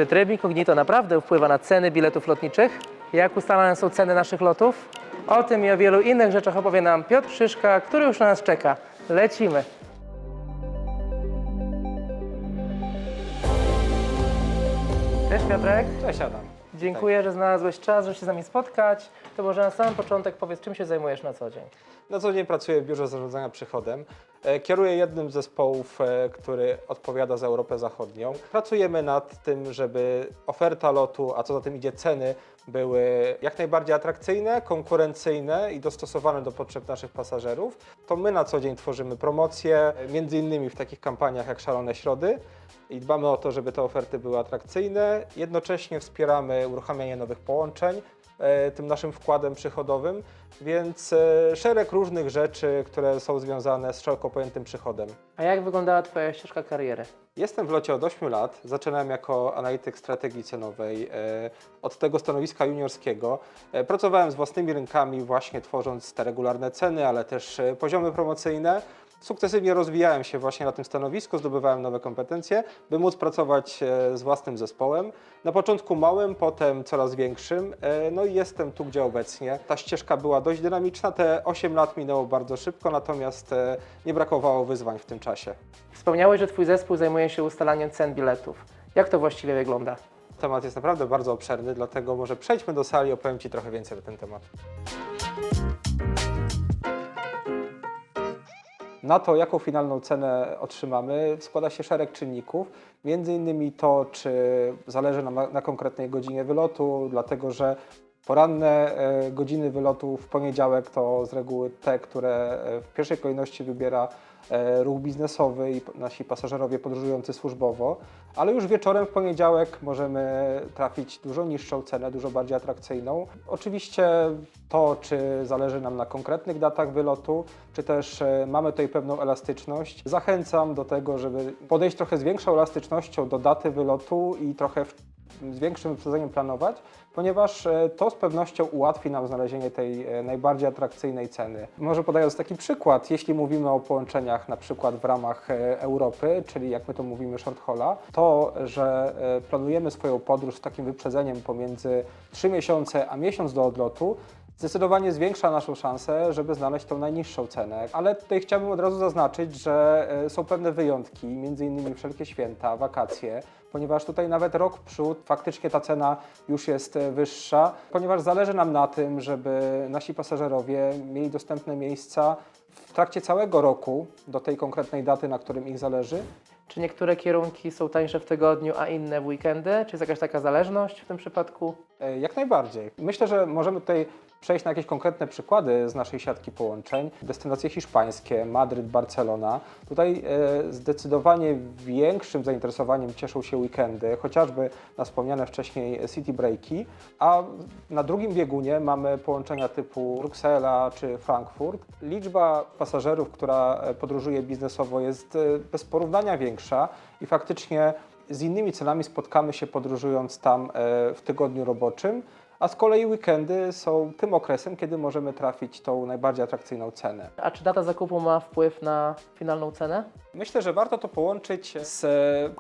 Czy tryb incognito naprawdę wpływa na ceny biletów lotniczych? Jak ustalane są ceny naszych lotów? O tym i o wielu innych rzeczach opowie nam Piotr Szyszka, który już na nas czeka. Lecimy! Cześć Piotrek. Cześć Adam. Dziękuję, że znalazłeś czas, żeby się z nami spotkać. To może na sam początek powiedz, czym się zajmujesz na co dzień? Na co dzień pracuję w Biurze Zarządzania Przychodem. Kieruję jednym z zespołów, który odpowiada za Europę Zachodnią. Pracujemy nad tym, żeby oferta lotu, a co za tym idzie ceny, były jak najbardziej atrakcyjne, konkurencyjne i dostosowane do potrzeb naszych pasażerów. To my na co dzień tworzymy promocje, między innymi w takich kampaniach jak Szalone Środy. I dbamy o to, żeby te oferty były atrakcyjne. Jednocześnie wspieramy uruchamianie nowych połączeń tym naszym wkładem przychodowym, więc szereg różnych rzeczy, które są związane z szeroko pojętym przychodem. A jak wyglądała Twoja ścieżka kariery? Jestem w locie od 8 lat. Zaczynałem jako analityk strategii cenowej od tego stanowiska juniorskiego. Pracowałem z własnymi rynkami, właśnie tworząc te regularne ceny, ale też poziomy promocyjne. Sukcesywnie rozwijałem się właśnie na tym stanowisku, zdobywałem nowe kompetencje, by móc pracować z własnym zespołem. Na początku małym, potem coraz większym, no i jestem tu, gdzie obecnie. Ta ścieżka była dość dynamiczna, te 8 lat minęło bardzo szybko, natomiast nie brakowało wyzwań w tym czasie. Wspomniałeś, że Twój zespół zajmuje się ustalaniem cen biletów. Jak to właściwie wygląda? Temat jest naprawdę bardzo obszerny, dlatego może przejdźmy do sali i opowiem Ci trochę więcej na ten temat. Na to, jaką finalną cenę otrzymamy, składa się szereg czynników. Między innymi to, czy zależy nam na konkretnej godzinie wylotu, dlatego że poranne godziny wylotu w poniedziałek to z reguły te, które w pierwszej kolejności wybiera ruch biznesowy i nasi pasażerowie podróżujący służbowo, ale już wieczorem w poniedziałek możemy trafić dużo niższą cenę, dużo bardziej atrakcyjną. Oczywiście to, czy zależy nam na konkretnych datach wylotu, czy też mamy tutaj pewną elastyczność. Zachęcam do tego, żeby podejść trochę z większą elastycznością do daty wylotu i trochę z większym wyprzedzeniem planować, ponieważ to z pewnością ułatwi nam znalezienie tej najbardziej atrakcyjnej ceny. Może podając taki przykład, jeśli mówimy o połączeniach na przykład w ramach Europy, czyli jak my to mówimy short haula, to, że planujemy swoją podróż z takim wyprzedzeniem pomiędzy 3 miesiące a miesiąc do odlotu, zdecydowanie zwiększa naszą szansę, żeby znaleźć tą najniższą cenę. Ale tutaj chciałbym od razu zaznaczyć, że są pewne wyjątki, między innymi wszelkie święta, wakacje, ponieważ tutaj nawet rok w przód faktycznie ta cena już jest wyższa, ponieważ zależy nam na tym, żeby nasi pasażerowie mieli dostępne miejsca w trakcie całego roku do tej konkretnej daty, na którym ich zależy. Czy niektóre kierunki są tańsze w tygodniu, a inne w weekendy? Czy jest jakaś taka zależność w tym przypadku? Jak najbardziej. Myślę, że możemy tutaj przejść na jakieś konkretne przykłady z naszej siatki połączeń. Destynacje hiszpańskie, Madryt, Barcelona. Tutaj zdecydowanie większym zainteresowaniem cieszą się weekendy, chociażby na wspomniane wcześniej city breaki, a na drugim biegunie mamy połączenia typu Bruksela czy Frankfurt. Liczba pasażerów, która podróżuje biznesowo, jest bez porównania większa i faktycznie z innymi cenami spotkamy się podróżując tam w tygodniu roboczym, a z kolei weekendy są tym okresem, kiedy możemy trafić tą najbardziej atrakcyjną cenę. A czy data zakupu ma wpływ na finalną cenę? Myślę, że warto to połączyć z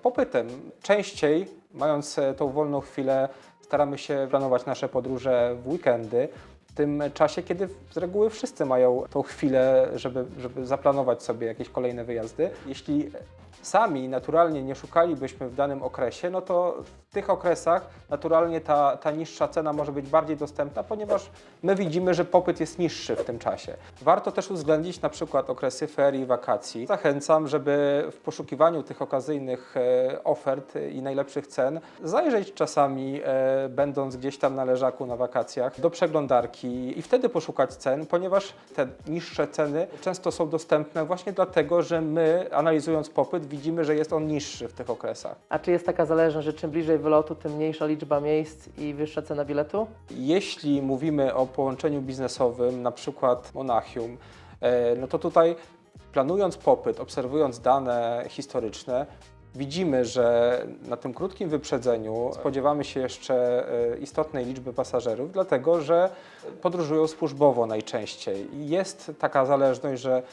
popytem. Częściej, mając tą wolną chwilę, staramy się planować nasze podróże w weekendy, w tym czasie, kiedy z reguły wszyscy mają tą chwilę, żeby zaplanować sobie jakieś kolejne wyjazdy. Jeśli sami naturalnie nie szukalibyśmy w danym okresie, no to w tych okresach naturalnie ta niższa cena może być bardziej dostępna, ponieważ my widzimy, że popyt jest niższy w tym czasie. Warto też uwzględnić na przykład okresy ferii, wakacji. Zachęcam, żeby w poszukiwaniu tych okazyjnych ofert i najlepszych cen zajrzeć czasami, będąc gdzieś tam na leżaku na wakacjach, do przeglądarki i wtedy poszukać cen, ponieważ te niższe ceny często są dostępne właśnie dlatego, że my, analizując popyt, widzimy, że jest on niższy w tych okresach. A czy jest taka zależność, że czym bliżej wylotu, tym mniejsza liczba miejsc i wyższa cena biletu? Jeśli mówimy o połączeniu biznesowym, na przykład Monachium, no to tutaj planując popyt, obserwując dane historyczne, widzimy, że na tym krótkim wyprzedzeniu spodziewamy się jeszcze istotnej liczby pasażerów, dlatego że podróżują służbowo najczęściej. I jest taka zależność, że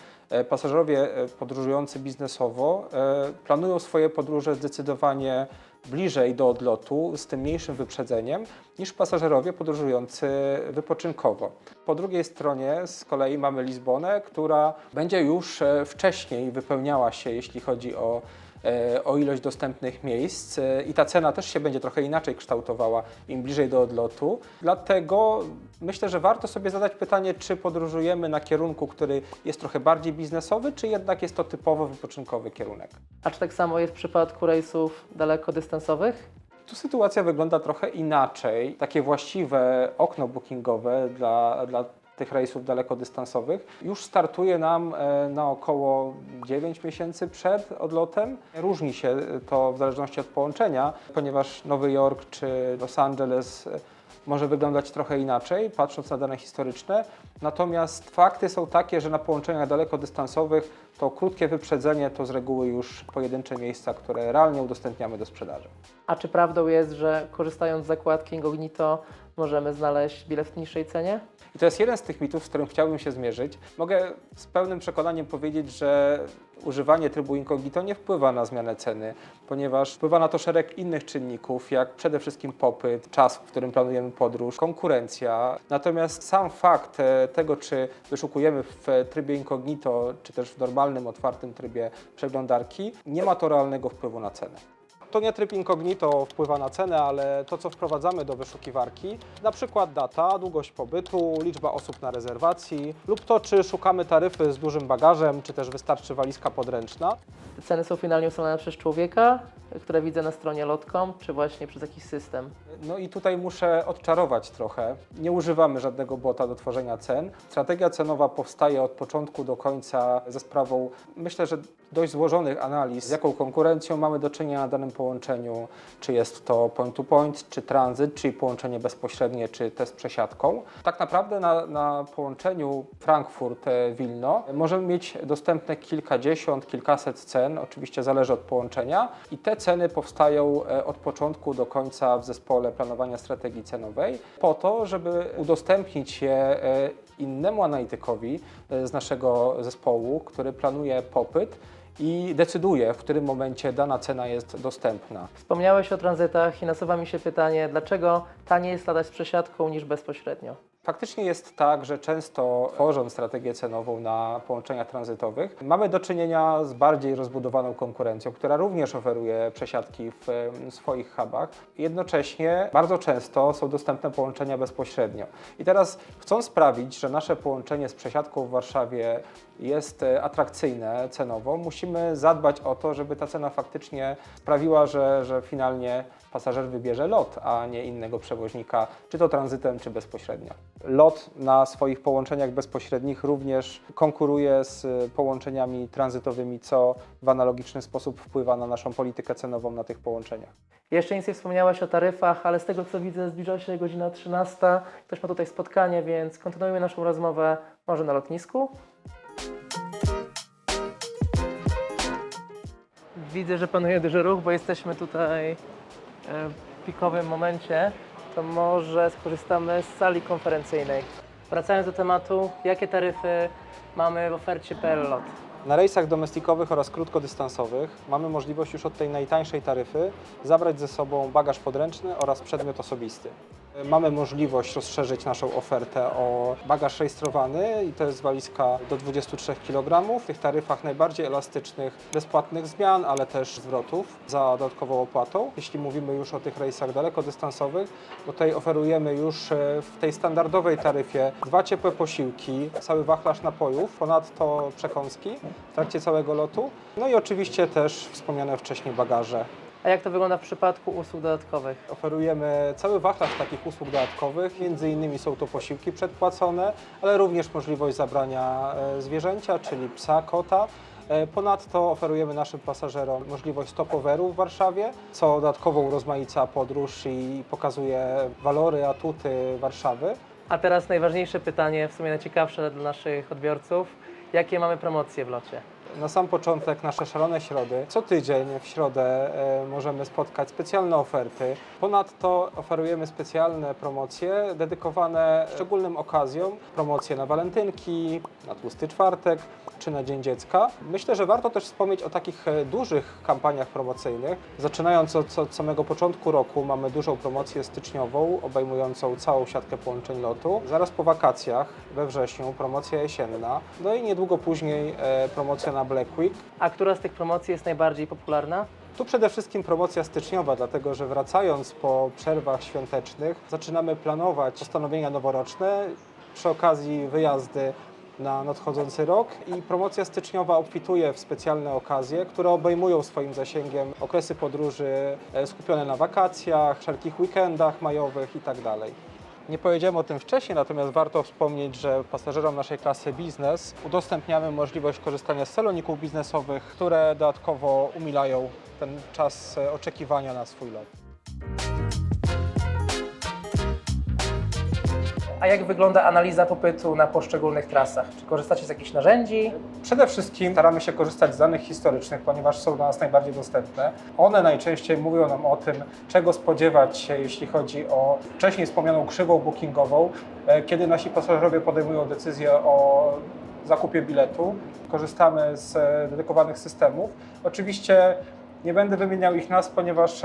pasażerowie podróżujący biznesowo planują swoje podróże zdecydowanie bliżej do odlotu z tym mniejszym wyprzedzeniem niż pasażerowie podróżujący wypoczynkowo. Po drugiej stronie z kolei mamy Lizbonę, która będzie już wcześniej wypełniała się, jeśli chodzi o ilość dostępnych miejsc i ta cena też się będzie trochę inaczej kształtowała im bliżej do odlotu. Dlatego myślę, że warto sobie zadać pytanie, czy podróżujemy na kierunku, który jest trochę bardziej biznesowy, czy jednak jest to typowo wypoczynkowy kierunek. A czy tak samo jest w przypadku rejsów dalekodystansowych? Tu sytuacja wygląda trochę inaczej. Takie właściwe okno bookingowe dla tych rejsów dalekodystansowych już startuje nam na około 9 miesięcy przed odlotem. Różni się to w zależności od połączenia, ponieważ Nowy Jork czy Los Angeles może wyglądać trochę inaczej, patrząc na dane historyczne. Natomiast fakty są takie, że na połączeniach dalekodystansowych to krótkie wyprzedzenie to z reguły już pojedyncze miejsca, które realnie udostępniamy do sprzedaży. A czy prawdą jest, że korzystając z zakładki Incognito możemy znaleźć bilet w niższej cenie? I to jest jeden z tych mitów, z którym chciałbym się zmierzyć. Mogę z pełnym przekonaniem powiedzieć, że używanie trybu Incognito nie wpływa na zmianę ceny, ponieważ wpływa na to szereg innych czynników, jak przede wszystkim popyt, czas, w którym planujemy podróż, konkurencja. Natomiast sam fakt tego, czy wyszukujemy w trybie Incognito, czy też w normalnym, otwartym trybie przeglądarki, nie ma to realnego wpływu na cenę. To nie tryb Incognito wpływa na cenę, ale to, co wprowadzamy do wyszukiwarki, na przykład data, długość pobytu, liczba osób na rezerwacji lub to, czy szukamy taryfy z dużym bagażem, czy też wystarczy walizka podręczna. Ceny są finalnie ustalane przez człowieka, które widzę na stronie lot.com, czy właśnie przez jakiś system? No i tutaj muszę odczarować trochę. Nie używamy żadnego bota do tworzenia cen. Strategia cenowa powstaje od początku do końca ze sprawą, myślę, że dość złożonych analiz, z jaką konkurencją mamy do czynienia na danym połączeniu, czy jest to point-to-point, czy tranzyt, czyli połączenie bezpośrednie, czy test przesiadką. Tak naprawdę na połączeniu Frankfurt-Wilno możemy mieć dostępne kilkadziesiąt, kilkaset cen, oczywiście zależy od połączenia i te ceny powstają od początku do końca w zespole planowania strategii cenowej po to, żeby udostępnić je innemu analitykowi z naszego zespołu, który planuje popyt i decyduje, w którym momencie dana cena jest dostępna. Wspomniałeś o tranzytach i nasuwa mi się pytanie, dlaczego taniej jest latać z przesiadką niż bezpośrednio? Faktycznie jest tak, że często tworząc strategię cenową na połączeniach tranzytowych, mamy do czynienia z bardziej rozbudowaną konkurencją, która również oferuje przesiadki w swoich hubach. Jednocześnie bardzo często są dostępne połączenia bezpośrednio. I teraz chcąc sprawić, że nasze połączenie z przesiadką w Warszawie jest atrakcyjne cenowo, musimy zadbać o to, żeby ta cena faktycznie sprawiła, że finalnie pasażer wybierze LOT, a nie innego przewoźnika, czy to tranzytem, czy bezpośrednio. LOT na swoich połączeniach bezpośrednich również konkuruje z połączeniami tranzytowymi, co w analogiczny sposób wpływa na naszą politykę cenową na tych połączeniach. Jeszcze nic nie wspomniałeś o taryfach, ale z tego co widzę zbliża się godzina 13. Ktoś ma tutaj spotkanie, więc kontynuujmy naszą rozmowę może na lotnisku. Widzę, że panuje duży ruch, bo jesteśmy tutaj w pikowym momencie. To może skorzystamy z sali konferencyjnej. Wracając do tematu, jakie taryfy mamy w ofercie PL LOT? Na rejsach domestikowych oraz krótkodystansowych mamy możliwość już od tej najtańszej taryfy zabrać ze sobą bagaż podręczny oraz przedmiot osobisty. Mamy możliwość rozszerzyć naszą ofertę o bagaż rejestrowany i to jest walizka do 23 kg. W tych taryfach najbardziej elastycznych, bezpłatnych zmian, ale też zwrotów za dodatkową opłatą. Jeśli mówimy już o tych rejsach dalekodystansowych, to tutaj oferujemy już w tej standardowej taryfie 2 ciepłe posiłki, cały wachlarz napojów, ponadto przekąski w trakcie całego lotu. No i oczywiście też wspomniane wcześniej bagaże. A jak to wygląda w przypadku usług dodatkowych? Oferujemy cały wachlarz takich usług dodatkowych, między innymi są to posiłki przedpłacone, ale również możliwość zabrania zwierzęcia, czyli psa, kota. Ponadto oferujemy naszym pasażerom możliwość stopoveru w Warszawie, co dodatkowo urozmaica podróż i pokazuje walory, atuty Warszawy. A teraz najważniejsze pytanie, w sumie najciekawsze dla naszych odbiorców. Jakie mamy promocje w locie? Na sam początek nasze szalone środy. Co tydzień w środę możemy spotkać specjalne oferty. Ponadto oferujemy specjalne promocje dedykowane szczególnym okazjom. Promocje na walentynki, na tłusty czwartek czy na Dzień Dziecka. Myślę, że warto też wspomnieć o takich dużych kampaniach promocyjnych. Zaczynając od samego początku roku mamy dużą promocję styczniową obejmującą całą siatkę połączeń lotu. Zaraz po wakacjach we wrześniu promocja jesienna. No i niedługo później promocja na Black Week. A która z tych promocji jest najbardziej popularna? Tu przede wszystkim promocja styczniowa, dlatego że wracając po przerwach świątecznych zaczynamy planować postanowienia noworoczne, przy okazji wyjazdy na nadchodzący rok i promocja styczniowa obfituje w specjalne okazje, które obejmują swoim zasięgiem okresy podróży skupione na wakacjach, wszelkich weekendach majowych itd. Nie powiedziałem o tym wcześniej, natomiast warto wspomnieć, że pasażerom naszej klasy biznes udostępniamy możliwość korzystania z saloników biznesowych, które dodatkowo umilają ten czas oczekiwania na swój lot. A jak wygląda analiza popytu na poszczególnych trasach? Czy korzystacie z jakichś narzędzi? Przede wszystkim staramy się korzystać z danych historycznych, ponieważ są dla nas najbardziej dostępne. One najczęściej mówią nam o tym, czego spodziewać się, jeśli chodzi o wcześniej wspomnianą krzywą bookingową, kiedy nasi pasażerowie podejmują decyzję o zakupie biletu. Korzystamy z dedykowanych systemów. Oczywiście nie będę wymieniał ich nazw, ponieważ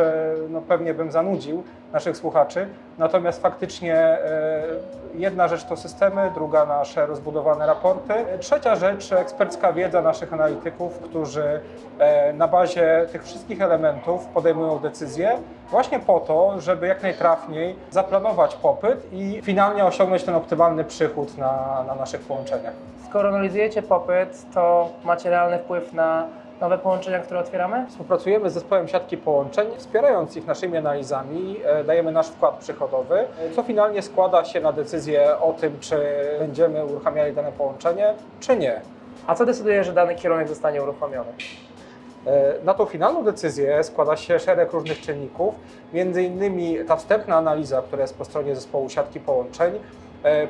pewnie bym zanudził naszych słuchaczy. Natomiast faktycznie jedna rzecz to systemy, druga nasze rozbudowane raporty. Trzecia rzecz ekspercka wiedza naszych analityków, którzy na bazie tych wszystkich elementów podejmują decyzje właśnie po to, żeby jak najtrafniej zaplanować popyt i finalnie osiągnąć ten optymalny przychód na naszych połączeniach. Skoro analizujecie popyt, to macie realny wpływ na nowe połączenia, które otwieramy? Współpracujemy z zespołem siatki połączeń, wspierając ich naszymi analizami, dajemy nasz wkład przychodowy, co finalnie składa się na decyzję o tym, czy będziemy uruchamiali dane połączenie, czy nie. A co decyduje, że dany kierunek zostanie uruchomiony? Na tą finalną decyzję składa się szereg różnych czynników, między innymi ta wstępna analiza, która jest po stronie zespołu siatki połączeń,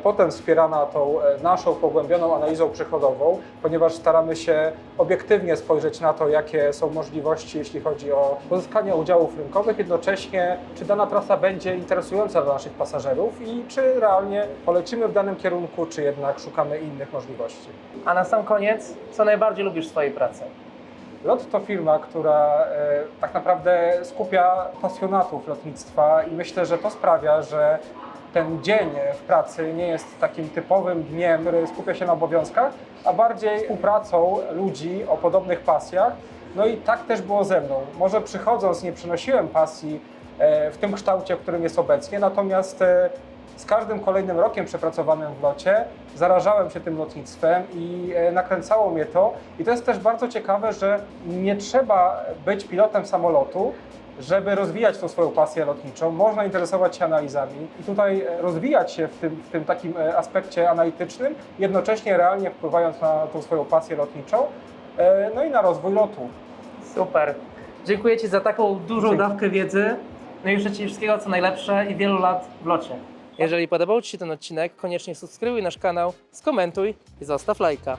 potem wspierana tą naszą pogłębioną analizą przychodową, ponieważ staramy się obiektywnie spojrzeć na to, jakie są możliwości, jeśli chodzi o pozyskanie udziałów rynkowych, jednocześnie czy dana trasa będzie interesująca dla naszych pasażerów i czy realnie polecimy w danym kierunku, czy jednak szukamy innych możliwości. A na sam koniec, co najbardziej lubisz w swojej pracy? LOT to firma, która tak naprawdę skupia pasjonatów lotnictwa i myślę, że to sprawia, że ten dzień w pracy nie jest takim typowym dniem, który skupia się na obowiązkach, a bardziej współpracą ludzi o podobnych pasjach. No i tak też było ze mną. Może przychodząc nie przynosiłem pasji w tym kształcie, w którym jest obecnie, natomiast z każdym kolejnym rokiem przepracowanym w locie zarażałem się tym lotnictwem i nakręcało mnie to. I to jest też bardzo ciekawe, że nie trzeba być pilotem samolotu, żeby rozwijać tą swoją pasję lotniczą. Można interesować się analizami i tutaj rozwijać się w tym takim aspekcie analitycznym, jednocześnie realnie wpływając na tą swoją pasję lotniczą, no i na rozwój lotu. Super. Dziękuję Ci za taką dużą Dzięki. dawkę wiedzy. No i życzę Ci wszystkiego co najlepsze i wielu lat w locie. Jeżeli podobał Ci się ten odcinek, koniecznie subskrybuj nasz kanał, skomentuj i zostaw lajka.